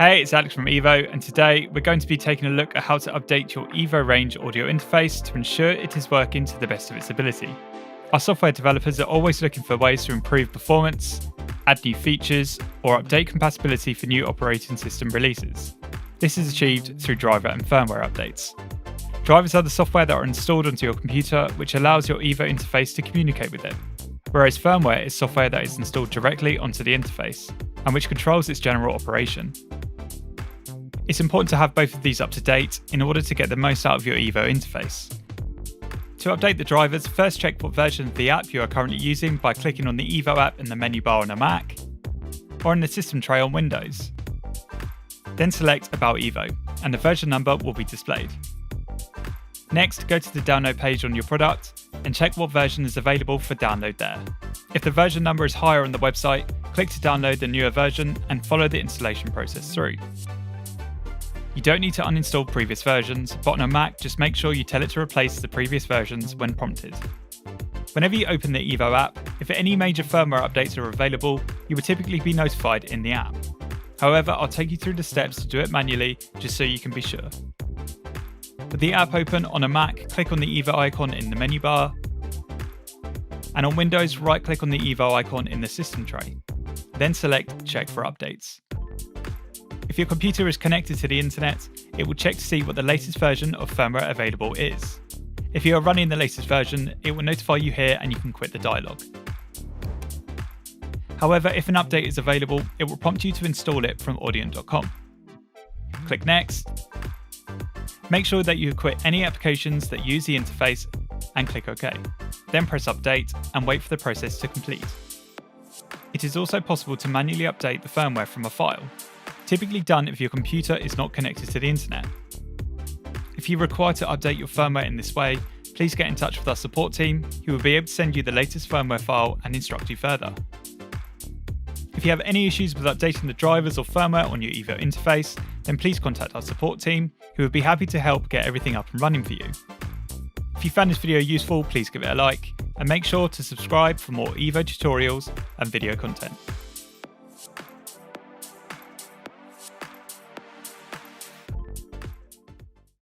Hey, it's Alex from EVO, and today we're going to be taking a look at how to update your EVO range audio interface to ensure it is working to the best of its ability. Our software developers are always looking for ways to improve performance, add new features, or update compatibility for new operating system releases. This is achieved through driver and firmware updates. Drivers are the software that are installed onto your computer, which allows your EVO interface to communicate with it, whereas firmware is software that is installed directly onto the interface, and which controls its general operation. It's important to have both of these up to date in order to get the most out of your EVO interface. To update the drivers, first check what version of the app you are currently using by clicking on the EVO app in the menu bar on a Mac, or in the system tray on Windows. Then select About EVO, and the version number will be displayed. Next, go to the download page on your product and check what version is available for download there. If the version number is higher on the website, click to download the newer version and follow the installation process through. You don't need to uninstall previous versions, but on a Mac, just make sure you tell it to replace the previous versions when prompted. Whenever you open the EVO app, if any major firmware updates are available, you will typically be notified in the app. However, I'll take you through the steps to do it manually, just so you can be sure. With the app open on a Mac, click on the EVO icon in the menu bar, and on Windows, right-click on the EVO icon in the system tray. Then select Check for Updates. If your computer is connected to the internet, it will check to see what the latest version of firmware available is. If you are running the latest version, it will notify you here and you can quit the dialog. However, if an update is available, it will prompt you to install it from Audient.com. Click Next. Make sure that you quit any applications that use the interface and click OK. Then press Update and wait for the process to complete. It is also possible to manually update the firmware from a file, typically done if your computer is not connected to the internet. If you require to update your firmware in this way, please get in touch with our support team, who will be able to send you the latest firmware file and instruct you further. If you have any issues with updating the drivers or firmware on your EVO interface, then please contact our support team, who would be happy to help get everything up and running for you. If you found this video useful, please give it a like, and make sure to subscribe for more EVO tutorials and video content.